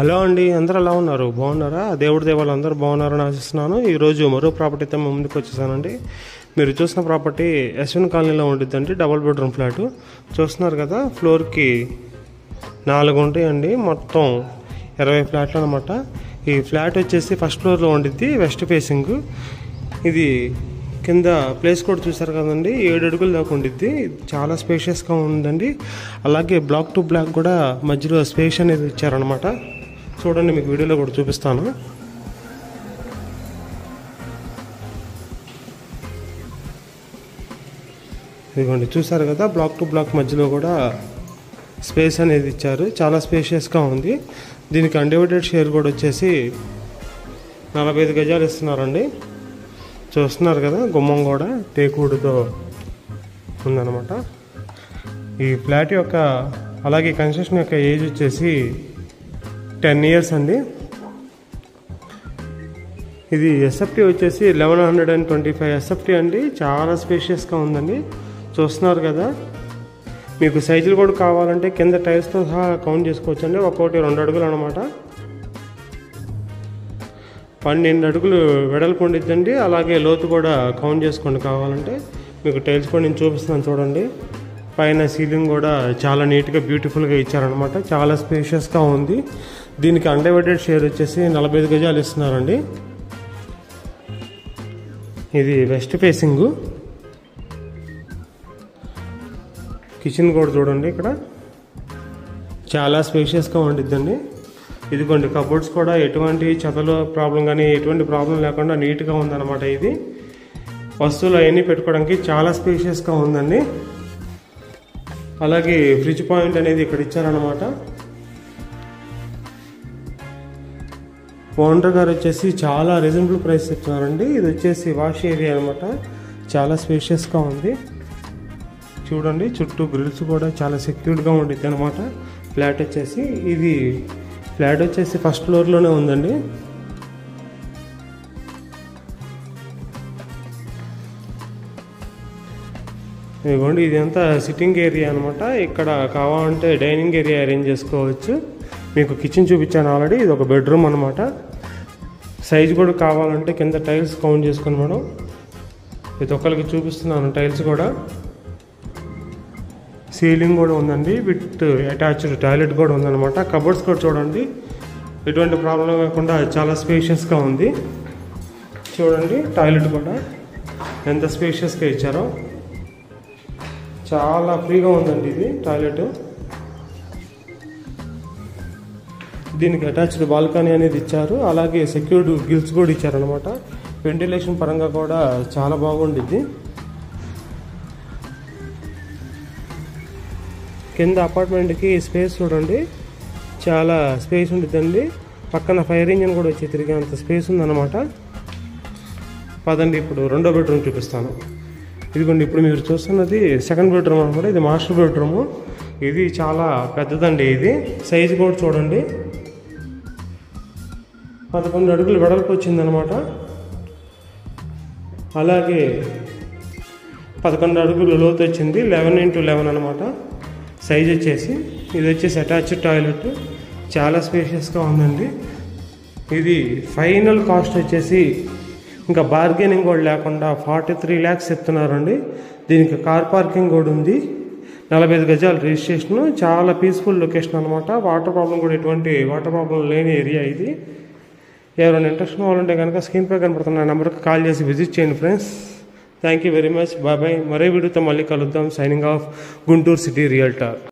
Hello అండి, అందరూ ఎలా ఉన్నారు? బాగున్నారా? దేవుడి దేవాలు అందరూ బాగున్నారని ఆశిస్తున్నాను. ఈరోజు మరో ప్రాపర్టీతో ముందుకు వచ్చేసానండి. మీరు చూసిన ప్రాపర్టీ యశ్విన్ కాలనీలో ఉంటుందండి. డబుల్ బెడ్రూమ్ ఫ్లాటు చూస్తున్నారు కదా. ఫ్లోర్కి 4 ఉంటాయండి. మొత్తం 20 ఫ్లాట్లు అనమాట. ఈ ఫ్లాట్ వచ్చేసి ఫస్ట్ ఫ్లోర్లో ఉండిద్ది, వెస్ట్ ఫేసింగ్. ఇది కింద ప్లేస్ కూడా చూసారు కదండి, 7 అడుగుల దాకా ఉండిద్ది. చాలా స్పేషియస్గా ఉందండి. అలాగే బ్లాక్ టు బ్లాక్ కూడా మధ్యలో స్పేస్ అనేది ఇచ్చారనమాట. చూడండి, మీకు వీడియోలో కూడా చూపిస్తాను. ఇదిగోండి, చూసారు కదా, బ్లాక్ టు బ్లాక్ మధ్యలో కూడా స్పేస్ అనేది ఇచ్చారు. చాలా స్పేషియస్గా ఉంది. దీనికి అన్డివైడెడ్ షేర్ కూడా వచ్చేసి 45 గజాలు ఇస్తున్నారండి. చూస్తున్నారు కదా, గుమ్మం కూడా టేకుడుతో ఉందన్నమాట. ఈ ఫ్లాట్ యొక్క అలాగే కన్స్ట్రక్షన్ యొక్క ఏజ్ వచ్చేసి 10 ఇయర్స్ అండి. ఇది ఎస్ఎఫ్టీ వచ్చేసి 1125 ఎస్ఎఫ్టీ అండి. చాలా స్పేషియస్గా ఉందండి. చూస్తున్నారు కదా. మీకు సైజులు కూడా కావాలంటే కింద టైల్స్తో సహా కౌంట్ చేసుకోవచ్చు అండి. ఒక్కొక్కటి 2 అడుగులు అనమాట. 12 అడుగులు వెడల్పు ఉండిద్దండి. అలాగే లోతు కూడా కౌంట్ చేసుకోండి కావాలంటే. మీకు టైల్స్ కూడా నేను చూపిస్తున్నాను చూడండి. పైన సీలింగ్ కూడా చాలా నీట్గా బ్యూటిఫుల్గా ఇచ్చారనమాట. చాలా స్పేషియస్గా ఉంది. దీనికి అన్డివైడెడ్ షేర్ వచ్చేసి 45 గజాలు ఇస్తున్నారండి. ఇది వెస్ట్ ఫేసింగ్. కిచెన్ కూడా చూడండి, ఇక్కడ చాలా స్పేషియస్గా ఉండిద్దండి. ఇదిగోండి, కబోర్డ్స్ కూడా ఎటువంటి చెదలో ప్రాబ్లం కానీ ఎటువంటి ప్రాబ్లం లేకుండా నీట్గా ఉందన్నమాట. ఇది వస్తువులు అవన్నీ పెట్టుకోవడానికి చాలా స్పేషియస్గా ఉందండి. అలాగే ఫ్రిడ్జ్ పాయింట్ అనేది ఇక్కడ ఇచ్చారనమాట. ఓనర్ గారు వచ్చేసి చాలా రీజనబుల్ ప్రైస్ ఇస్తున్నారండి. ఇది వచ్చేసి వాష్ ఏరియా అనమాట. చాలా స్పేషియస్గా ఉంది. చూడండి, చుట్టూ గ్రిల్స్ కూడా చాలా సెక్యూర్డ్గా ఉండిద్ది అనమాట. ఫ్లాట్ వచ్చేసి ఫస్ట్ ఫ్లోర్లోనే ఉందండి. ఇదిగోండి, ఇదంతా సిట్టింగ్ ఏరియా అనమాట. ఇక్కడ కావాలంటే డైనింగ్ ఏరియా అరేంజ్ చేసుకోవచ్చు. మీకు కిచెన్ చూపించాను ఆల్రెడీ. ఇది ఒక బెడ్రూమ్ అనమాట. సైజు కూడా కావాలంటే కింద టైల్స్ కౌంట్ చేసుకుని మేడం. ఇది ఒక్కరికి చూపిస్తున్నాను టైల్స్ కూడా. సీలింగ్ కూడా ఉందండి. విత్ అటాచ్డ్ టాయిలెట్ కూడా ఉందన్నమాట. కబోర్డ్స్ కూడా చూడండి, ఎటువంటి ప్రాబ్లం లేకుండా చాలా స్పేషియస్గా ఉంది. చూడండి, టాయిలెట్ కూడా ఎంత స్పేషియస్గా ఇచ్చారో. చాలా ఫ్రీగా ఉందండి ఇది టాయిలెట్. దీనికి అటాచ్డ్ బాల్కనీ అనేది ఇచ్చారు. అలాగే సెక్యూర్డ్ గిల్స్ కూడా ఇచ్చారనమాట. వెంటిలేషన్ పరంగా కూడా చాలా బాగుండిద్ది. కింద అపార్ట్మెంట్కి స్పేస్ చూడండి, చాలా స్పేస్ ఉండిద్దండి. పక్కన ఫైర్ ఇంజిన్ కూడా వచ్చి తిరిగే అంత స్పేస్ ఉందన్నమాట. పదండి, ఇప్పుడు 2వ బెడ్రూమ్ చూపిస్తాను. ఇదిగోండి, ఇప్పుడు మీరు చూస్తున్నది సెకండ్ బెడ్రూమ్ అనమాట. ఇది మాస్టర్ బెడ్రూము. ఇది చాలా పెద్దదండి. ఇది సైజు కూడా చూడండి, 11 అడుగులు వెడల్పు వచ్చిందనమాట. అలాగే 11 అడుగులు లోతు వచ్చింది. 11x11 అనమాట సైజ్ వచ్చేసి. ఇది వచ్చేసి అటాచ్డ్ టాయిలెట్. చాలా స్పేషియస్గా ఉందండి. ఇది ఫైనల్ కాస్ట్ వచ్చేసి ఇంకా బార్గెనింగ్ కూడా లేకుండా 43 lakhs చెప్తున్నారండి. దీనికి కార్ పార్కింగ్ కూడా ఉంది. 45 గజాలు రిజిస్ట్రేషన్. చాలా పీస్ఫుల్ లొకేషన్ అనమాట. వాటర్ ప్రాబ్లం కూడా ఎటువంటి వాటర్ ప్రాబ్లం లేని ఏరియా ఇది. ఎవరైనా ఇంట్రెస్ట్ కావాలంటే కనుక స్క్రీన్పై కనపడుతున్న నెంబర్కి కాల్ చేసి విజిట్ చేయండి friends. Thank you very much. Bye bye. మరే వీడియోతో మళ్ళీ కలుద్దాం. Signing off, Guntur city realtor.